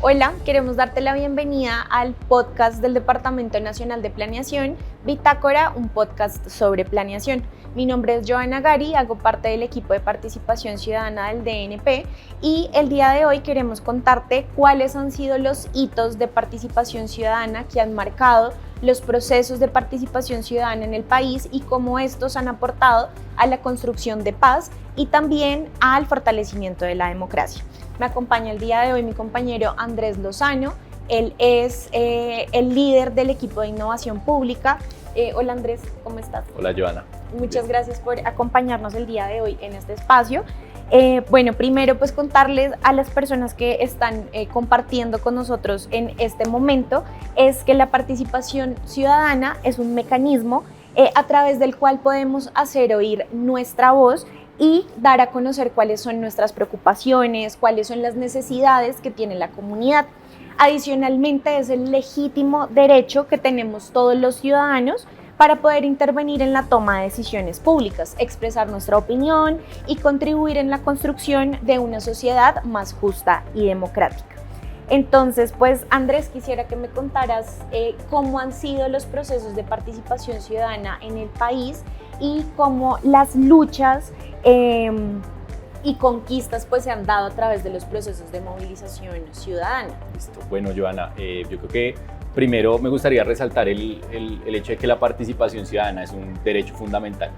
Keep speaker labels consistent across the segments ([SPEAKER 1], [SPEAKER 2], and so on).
[SPEAKER 1] Hola, queremos darte la bienvenida al podcast del Departamento Nacional de Planeación, Bitácora, un podcast sobre planeación. Mi nombre es Joana Gari, hago parte del equipo de participación ciudadana del DNP y el día de hoy queremos contarte cuáles han sido los hitos de participación ciudadana que han marcado los procesos de participación ciudadana en el país y cómo estos han aportado a la construcción de paz y también al fortalecimiento de la democracia. Me acompaña el día de hoy mi compañero Andrés Lozano. Él es el líder del equipo de innovación pública. Hola Andrés, ¿cómo estás?
[SPEAKER 2] Hola Joana.
[SPEAKER 1] Muchas gracias por acompañarnos el día de hoy en este espacio. Bueno, primero pues contarles a las personas que están compartiendo con nosotros en este momento es que la participación ciudadana es un mecanismo a través del cual podemos hacer oír nuestra voz y dar a conocer cuáles son nuestras preocupaciones, cuáles son las necesidades que tiene la comunidad. Adicionalmente, es el legítimo derecho que tenemos todos los ciudadanos para poder intervenir en la toma de decisiones públicas, expresar nuestra opinión y contribuir en la construcción de una sociedad más justa y democrática. Entonces, pues Andrés, quisiera que me contaras cómo han sido los procesos de participación ciudadana en el país y cómo las luchas y conquistas pues se han dado a través de los procesos de movilización ciudadana.
[SPEAKER 2] Listo. Bueno, Joana, yo creo que primero me gustaría resaltar el hecho de que la participación ciudadana es un derecho fundamental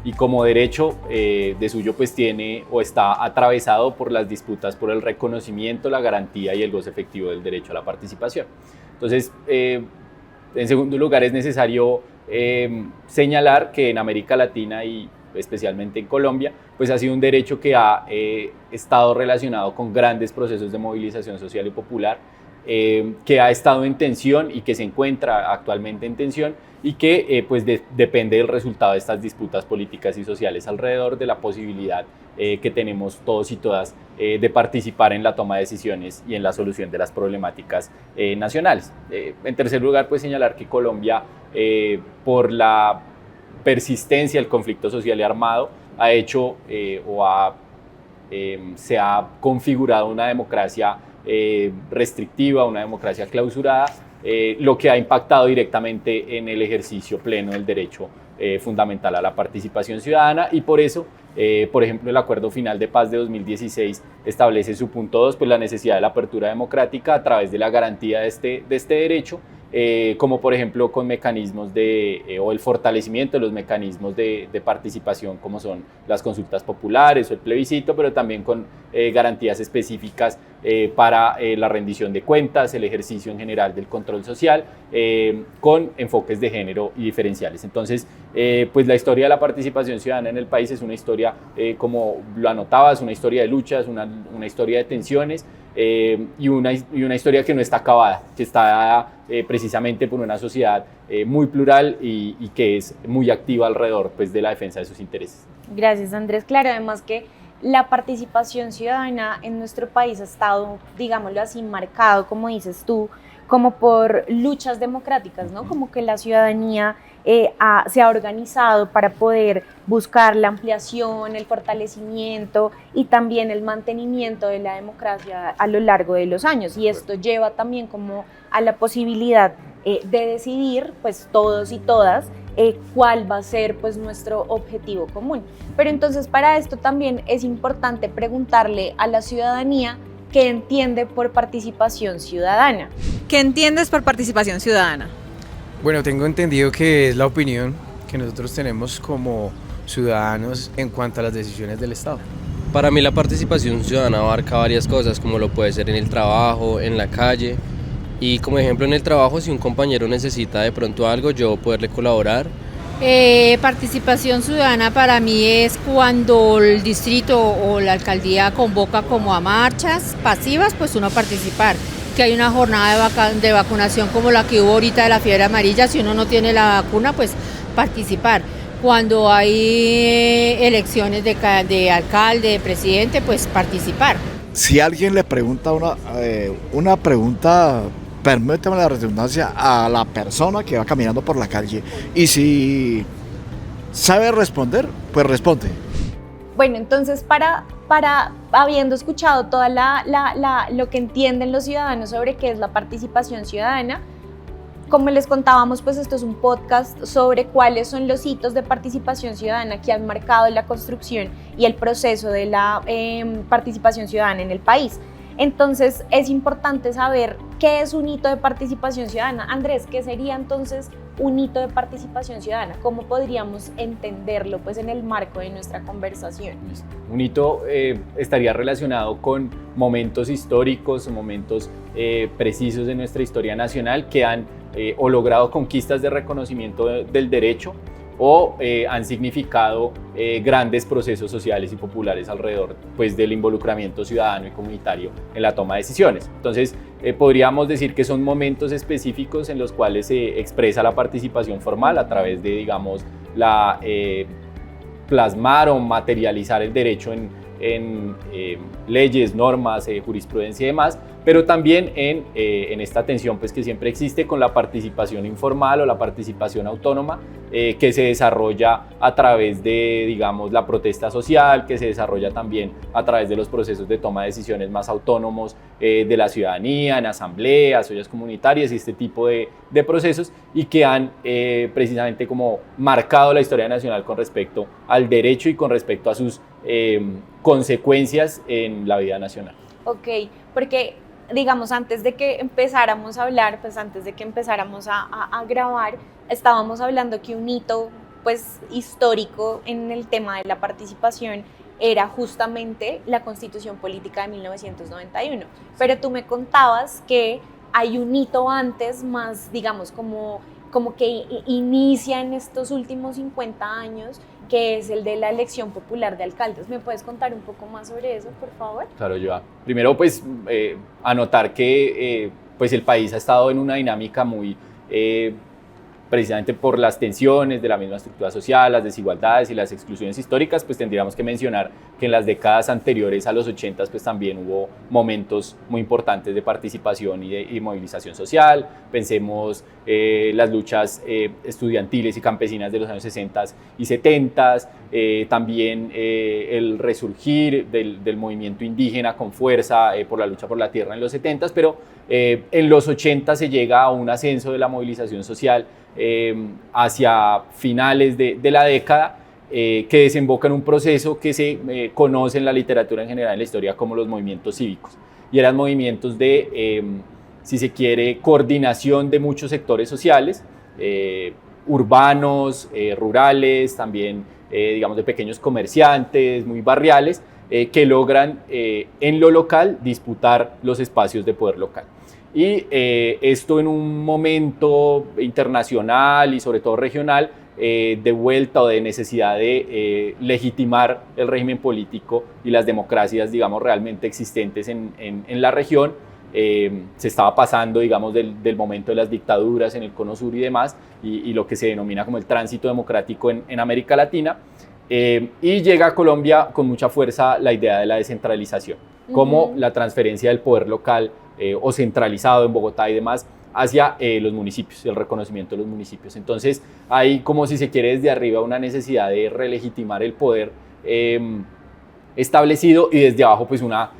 [SPEAKER 2] y como derecho de suyo pues tiene o está atravesado por las disputas por el reconocimiento, la garantía y el goce efectivo del derecho a la participación. Entonces, en segundo lugar es necesario señalar que en América Latina y especialmente en Colombia, pues ha sido un derecho que ha estado relacionado con grandes procesos de movilización social y popular, que ha estado en tensión y que se encuentra actualmente en tensión y que pues depende del resultado de estas disputas políticas y sociales alrededor de la posibilidad que tenemos todos y todas de participar en la toma de decisiones y en la solución de las problemáticas nacionales. En tercer lugar, pues señalar que Colombia, por la persistencia del conflicto social y armado, ha hecho se ha configurado una democracia restrictiva, una democracia clausurada, lo que ha impactado directamente en el ejercicio pleno del derecho fundamental a la participación ciudadana y por eso, por ejemplo, el Acuerdo Final de Paz de 2016 establece su punto 2, pues la necesidad de la apertura democrática a través de la garantía de este derecho, como por ejemplo con mecanismos o el fortalecimiento de los mecanismos de participación como son las consultas populares o el plebiscito, pero también con garantías específicas para la rendición de cuentas, el ejercicio en general del control social, con enfoques de género y diferenciales. Entonces, pues la historia de la participación ciudadana en el país es una historia, como lo anotabas, una historia de luchas, una historia de tensiones, y una historia que no está acabada, que está dada precisamente por una sociedad muy plural y que es muy activa alrededor pues, de la defensa de sus intereses.
[SPEAKER 1] Gracias, Andrés. Claro, además que la participación ciudadana en nuestro país ha estado, digámoslo así, marcado, como dices tú, como por luchas democráticas, ¿no? Como que la ciudadanía se ha organizado para poder buscar la ampliación, el fortalecimiento y también el mantenimiento de la democracia a lo largo de los años. Y esto lleva también como a la posibilidad de decidir, pues todos y todas, cuál va a ser pues nuestro objetivo común. Pero entonces para esto también es importante preguntarle a la ciudadanía qué entiende por participación ciudadana.
[SPEAKER 3] ¿Qué entiendes por participación ciudadana?
[SPEAKER 4] Bueno, tengo entendido que es la opinión que nosotros tenemos como ciudadanos en cuanto a las decisiones del Estado.
[SPEAKER 5] Para mí la participación ciudadana abarca varias cosas, como lo puede ser en el trabajo, en la calle. Y como ejemplo en el trabajo, si un compañero necesita de pronto algo, yo poderle colaborar.
[SPEAKER 6] Participación ciudadana para mí es cuando el distrito o la alcaldía convoca como a marchas pasivas, pues uno participar. Que hay una jornada de vacunación como la que hubo ahorita de la fiebre amarilla, si uno no tiene la vacuna, pues participar. Cuando hay elecciones de alcalde, de presidente, pues participar.
[SPEAKER 7] Si alguien le pregunta una pregunta, permítame la redundancia, a la persona que va caminando por la calle, y si sabe responder, pues responde.
[SPEAKER 1] Bueno, entonces para habiendo escuchado toda lo que entienden los ciudadanos sobre qué es la participación ciudadana, como les contábamos, pues esto es un podcast sobre cuáles son los hitos de participación ciudadana que han marcado la construcción y el proceso de la participación ciudadana en el país. Entonces es importante saber qué es un hito de participación ciudadana. Andrés, ¿qué sería entonces un hito de participación ciudadana? ¿Cómo podríamos entenderlo pues, en el marco de nuestra conversación?
[SPEAKER 2] Un hito estaría relacionado con momentos históricos, momentos precisos de nuestra historia nacional que han o logrado conquistas de reconocimiento del derecho o han significado grandes procesos sociales y populares alrededor pues, del involucramiento ciudadano y comunitario en la toma de decisiones. Entonces, podríamos decir que son momentos específicos en los cuales se expresa la participación formal a través de, digamos, plasmar o materializar el derecho en leyes, normas, jurisprudencia y demás, pero también en esta tensión pues, que siempre existe con la participación informal o la participación autónoma que se desarrolla a través de, digamos, la protesta social, que se desarrolla también a través de los procesos de toma de decisiones más autónomos de la ciudadanía, en asambleas, ollas comunitarias y este tipo de procesos y que han precisamente como marcado la historia nacional con respecto al derecho y con respecto a sus consecuencias en la vida nacional.
[SPEAKER 1] Ok, porque digamos, antes de que empezáramos a hablar, pues antes de que empezáramos a grabar, estábamos hablando que un hito pues histórico en el tema de la participación era justamente la Constitución Política de 1991. Pero tú me contabas que hay un hito antes, más digamos como que inicia en estos últimos 50 años, que es el de la elección popular de alcaldes. ¿Me puedes contar un poco más sobre eso, por favor?
[SPEAKER 2] Claro, Joa. Primero, pues, anotar que pues el país ha estado en una dinámica muy, precisamente por las tensiones de la misma estructura social, las desigualdades y las exclusiones históricas, pues tendríamos que mencionar que en las décadas anteriores a los 80 pues también hubo momentos muy importantes de participación y movilización social. Pensemos las luchas estudiantiles y campesinas de los años 60 y 70, también el resurgir del movimiento indígena con fuerza por la lucha por la tierra en los 70, pero en los 80 se llega a un ascenso de la movilización social hacia finales de la década, que desemboca en un proceso que se conoce en la literatura en general, en la historia, como los movimientos cívicos. Y eran movimientos de, si se quiere, coordinación de muchos sectores sociales, urbanos, rurales, también, digamos, de pequeños comerciantes, muy barriales, que logran en lo local disputar los espacios de poder local. Y esto en un momento internacional y sobre todo regional de vuelta o de necesidad de legitimar el régimen político y las democracias, digamos, realmente existentes en la región. Se estaba pasando, digamos, del momento de las dictaduras en el Cono Sur y demás, y lo que se denomina como el tránsito democrático en América Latina. Y llega a Colombia con mucha fuerza la idea de la descentralización, como la transferencia del poder local o centralizado en Bogotá y demás hacia los municipios, el reconocimiento de los municipios. Entonces hay, como si se quiere, desde arriba una necesidad de relegitimar el poder establecido, y desde abajo pues una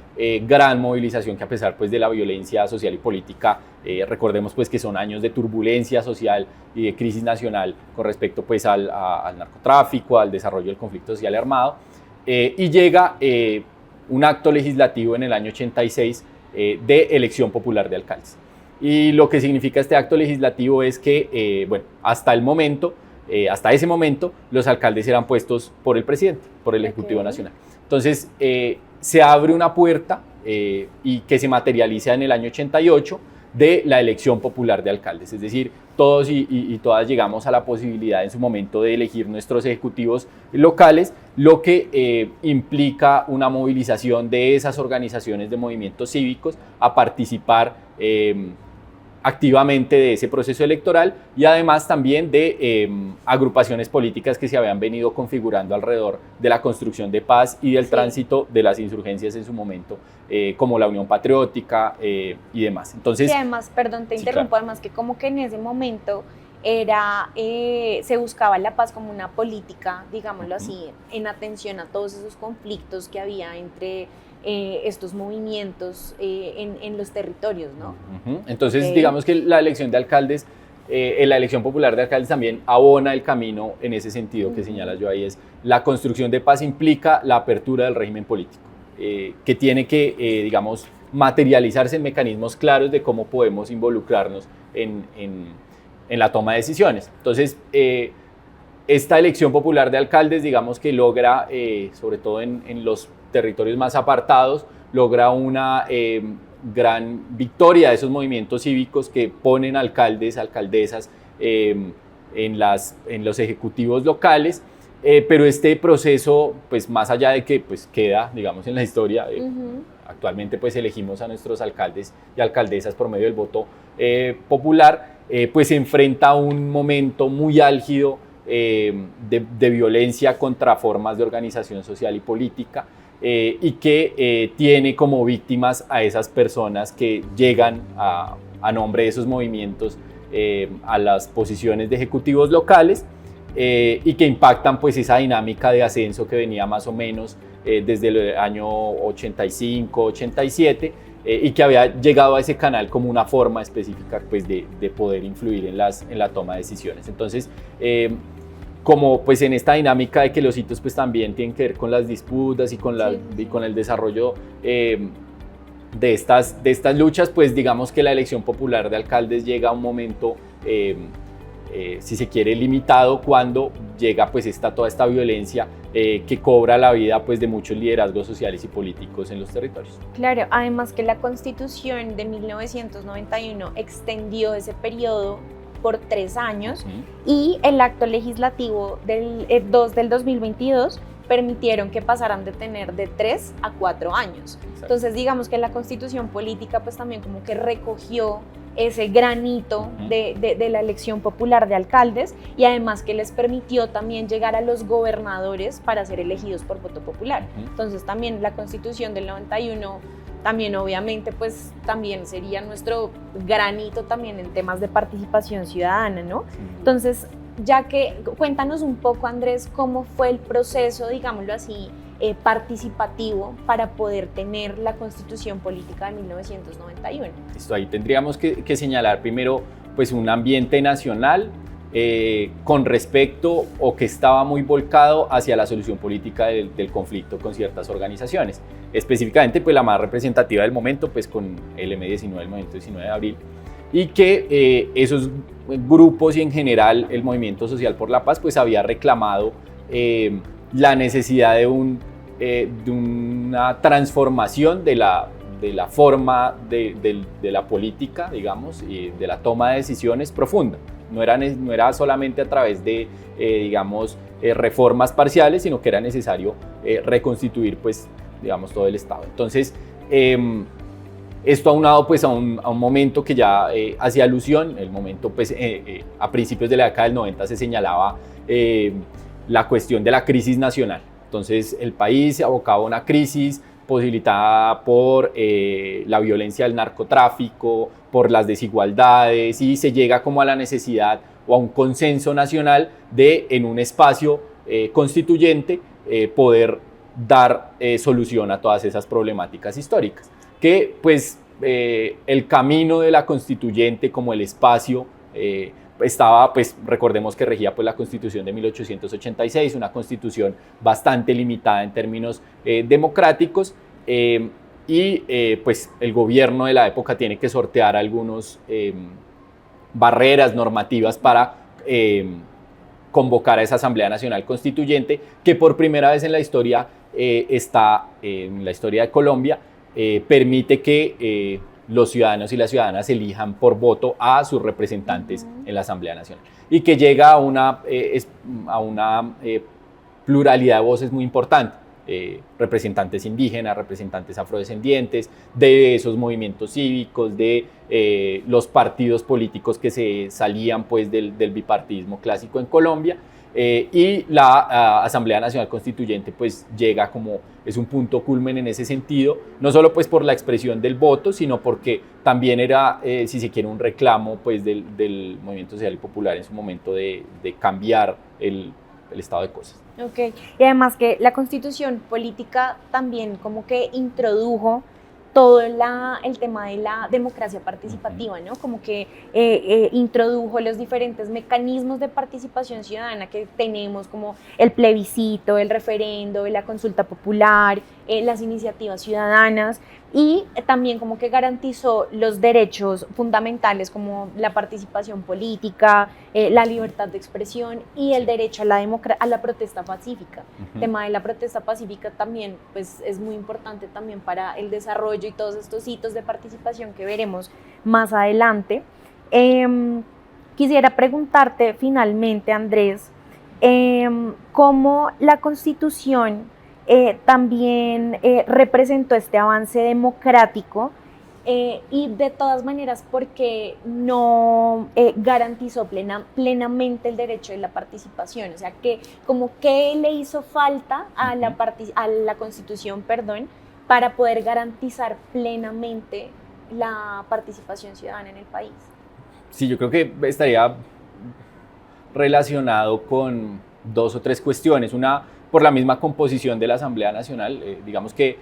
[SPEAKER 2] gran movilización que, a pesar pues de la violencia social y política, recordemos pues que son años de turbulencia social y de crisis nacional con respecto pues al narcotráfico, al desarrollo del conflicto social armado, y llega un acto legislativo en el año 86 de elección popular de alcaldes. Y lo que significa este acto legislativo es que, bueno, hasta ese momento, los alcaldes eran puestos por el presidente, por el Ejecutivo Nacional. Entonces, se abre una puerta y que se materializa en el año 88 de la elección popular de alcaldes. Es decir, todos y todas llegamos a la posibilidad en su momento de elegir nuestros ejecutivos locales, lo que implica una movilización de esas organizaciones de movimientos cívicos a participar activamente de ese proceso electoral, y además también de agrupaciones políticas que se habían venido configurando alrededor de la construcción de paz y del tránsito de las insurgencias en su momento, como la Unión Patriótica y demás. Entonces,
[SPEAKER 1] y además, perdón, te interrumpo, claro. Además que como que en ese momento se buscaba la paz como una política, digámoslo así, en atención a todos esos conflictos que había entre estos movimientos en los territorios, ¿no?
[SPEAKER 2] Entonces, digamos que la elección de alcaldes, la elección popular de alcaldes también abona el camino en ese sentido que señalas yo ahí, es la construcción de paz implica la apertura del régimen político, que tiene que, digamos, materializarse en mecanismos claros de cómo podemos involucrarnos en la toma de decisiones. Entonces, esta elección popular de alcaldes, digamos que logra, sobre todo en los territorios más apartados, logra una gran victoria de esos movimientos cívicos que ponen alcaldes, alcaldesas en los ejecutivos locales, pero este proceso, pues más allá de que pues, queda, digamos, en la historia, actualmente pues elegimos a nuestros alcaldes y alcaldesas por medio del voto popular, pues se enfrenta a un momento muy álgido de violencia contra formas de organización social y política, y que tiene como víctimas a esas personas que llegan a nombre de esos movimientos a las posiciones de ejecutivos locales, y que impactan pues esa dinámica de ascenso que venía más o menos desde el año 85, 87, y que había llegado a ese canal como una forma específica pues de poder influir en la toma de decisiones. Entonces, como pues en esta dinámica de que los hitos pues también tienen que ver con las disputas y con el desarrollo de estas luchas, pues digamos que la elección popular de alcaldes llega a un momento, si se quiere, limitado, cuando llega pues toda esta violencia que cobra la vida pues de muchos liderazgos sociales y políticos en los territorios.
[SPEAKER 1] Claro, además que la Constitución de 1991 extendió ese periodo por 3 años y el acto legislativo del 2 del 2022 permitieron que pasaran de tener de 3 a 4 años. Exacto. Entonces digamos que la Constitución política pues también como que recogió ese granito de la elección popular de alcaldes, y además que les permitió también llegar a los gobernadores para ser elegidos por voto popular. Entonces también la Constitución del 91 también obviamente pues también sería nuestro granito también en temas de participación ciudadana, ¿no? Entonces, ya que cuéntanos un poco, Andrés, cómo fue el proceso, digámoslo así, participativo para poder tener la Constitución Política de 1991.
[SPEAKER 2] Listo, ahí tendríamos que señalar primero pues un ambiente nacional con respecto o que estaba muy volcado hacia la solución política del conflicto con ciertas organizaciones, específicamente pues la más representativa del momento pues con el M19, el movimiento 19 de abril, y que esos grupos y en general el movimiento social por la paz pues había reclamado la necesidad de una transformación de la forma de la política, digamos, y de la toma de decisiones profunda. No era solamente a través de, digamos, reformas parciales, sino que era necesario reconstituir, pues, digamos, todo el Estado. Entonces, esto aunado pues, a un momento que ya hacía alusión, el momento, pues, a principios de la década del 90 se señalaba la cuestión de la crisis nacional. Entonces, el país se abocaba a una crisis posibilitada por la violencia del narcotráfico, por las desigualdades, y se llega como a la necesidad o a un consenso nacional de, en un espacio constituyente, poder dar solución a todas esas problemáticas históricas. Que pues el camino de la constituyente como el espacio estaba, pues recordemos que regía pues la Constitución de 1886, una constitución bastante limitada en términos democráticos, y pues el gobierno de la época tiene que sortear algunas barreras normativas para convocar a esa Asamblea Nacional Constituyente, que por primera vez en la historia en la historia de Colombia, permite que los ciudadanos y las ciudadanas elijan por voto a sus representantes en la Asamblea Nacional, y que llega a una pluralidad de voces muy importante, representantes indígenas, representantes afrodescendientes, de esos movimientos cívicos, de los partidos políticos que se salían pues, del bipartidismo clásico en Colombia, y la Asamblea Nacional Constituyente pues llega como, es un punto culmen en ese sentido, no solo pues por la expresión del voto, sino porque también era, si se quiere, un reclamo pues del movimiento social y popular en su momento de cambiar el estado de cosas.
[SPEAKER 1] Ok, y además que la constitución política también como que introdujo todo el tema de la democracia participativa, ¿no? Como que introdujo los diferentes mecanismos de participación ciudadana que tenemos, como el plebiscito, el referendo, la consulta popular, las iniciativas ciudadanas, y también como que garantizó los derechos fundamentales como la participación política, la libertad de expresión y el derecho a la protesta pacífica. El tema de la protesta pacífica también pues, es muy importante también para el desarrollo y todos estos hitos de participación que veremos más adelante. Quisiera preguntarte finalmente, Andrés, cómo la Constitución también representó este avance democrático y de todas maneras porque no garantizó plenamente el derecho de la participación, o sea, ¿qué le hizo falta a la Constitución, para poder garantizar plenamente la participación ciudadana en el país?
[SPEAKER 2] Sí, yo creo que estaría relacionado con 2 o 3 cuestiones. Una, por la misma composición de la Asamblea Nacional, digamos que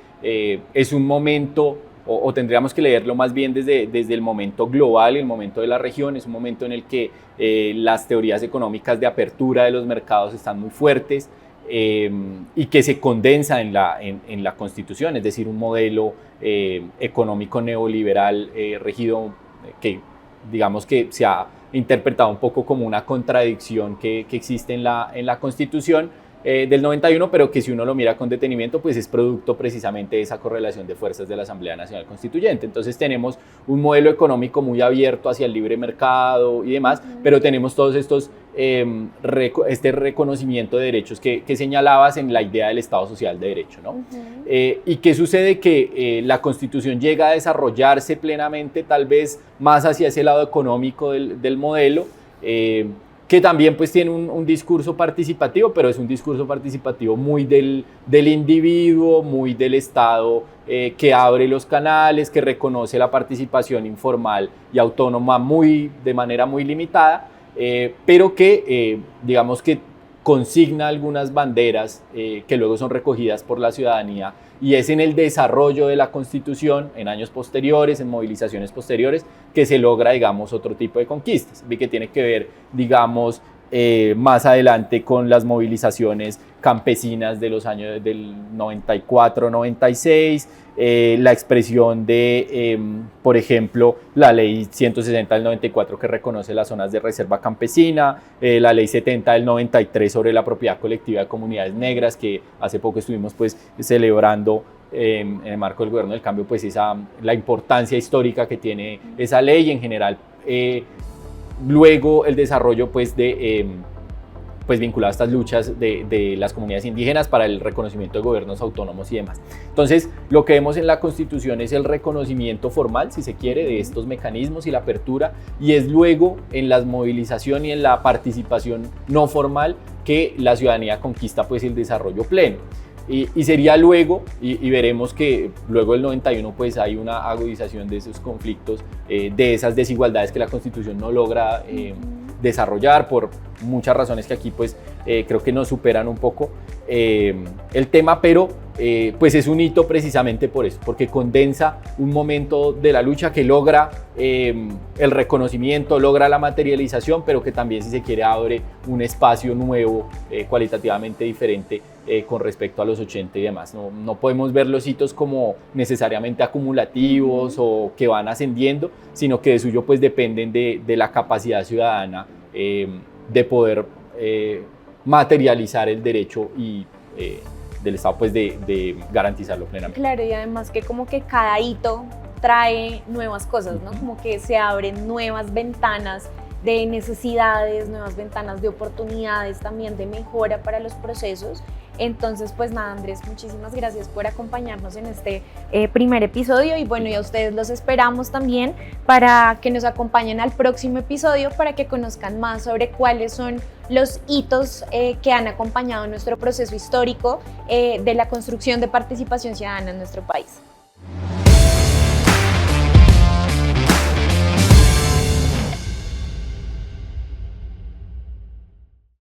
[SPEAKER 2] es un momento, o tendríamos que leerlo más bien desde el momento global, el momento de la región, es un momento en el que las teorías económicas de apertura de los mercados están muy fuertes y que se condensa en la Constitución, es decir, un modelo económico neoliberal regido que digamos que se ha interpretado un poco como una contradicción que existe en la Constitución del 91, pero que si uno lo mira con detenimiento, pues es producto precisamente de esa correlación de fuerzas de la Asamblea Nacional Constituyente. Entonces tenemos un modelo económico muy abierto hacia el libre mercado y demás, pero tenemos todos estos, este reconocimiento de derechos que señalabas en la idea del Estado Social de Derecho, ¿no? ¿Y qué sucede? Que la Constitución llega a desarrollarse plenamente, tal vez más hacia ese lado económico del modelo, que también pues tiene un discurso participativo, pero es un discurso participativo muy del individuo, muy del Estado, que abre los canales, que reconoce la participación informal y autónoma de manera muy limitada, pero que digamos que consigna algunas banderas que luego son recogidas por la ciudadanía, y es en el desarrollo de la Constitución, en años posteriores, en movilizaciones posteriores, que se logra, digamos, otro tipo de conquistas, que tiene que ver, digamos, más adelante con las movilizaciones campesinas de los años del 94-96, la expresión de, por ejemplo, la ley 160 del 94 que reconoce las zonas de reserva campesina, la ley 70 del 93 sobre la propiedad colectiva de comunidades negras, que hace poco estuvimos pues celebrando en el marco del Gobierno del Cambio, pues la importancia histórica que tiene esa ley, y en general luego el desarrollo pues pues vinculado a estas luchas de las comunidades indígenas para el reconocimiento de gobiernos autónomos y demás. Entonces, lo que vemos en la Constitución es el reconocimiento formal, si se quiere, de estos mecanismos y la apertura, y es luego en la movilización y en la participación no formal que la ciudadanía conquista pues el desarrollo pleno. Y sería luego, y veremos que luego del 91 pues hay una agudización de esos conflictos, de esas desigualdades que la Constitución no logra desarrollar por muchas razones que aquí pues creo que nos superan un poco el tema, pero pues es un hito precisamente por eso, porque condensa un momento de la lucha que logra el reconocimiento, logra la materialización, pero que también, si se quiere, abre un espacio nuevo, cualitativamente diferente con respecto a los 80 y demás. No podemos ver los hitos como necesariamente acumulativos o que van ascendiendo, sino que de suyo pues dependen de la capacidad ciudadana de poder materializar el derecho y del Estado pues de garantizarlo plenamente.
[SPEAKER 1] Claro, y además que como que cada hito trae nuevas cosas, ¿no? Como que se abren nuevas ventanas de necesidades, nuevas ventanas de oportunidades, también de mejora para los procesos. Entonces, pues nada, Andrés, muchísimas gracias por acompañarnos en este primer episodio y bueno, y a ustedes los esperamos también para que nos acompañen al próximo episodio para que conozcan más sobre cuáles son los hitos que han acompañado nuestro proceso histórico de la construcción de participación ciudadana en nuestro país.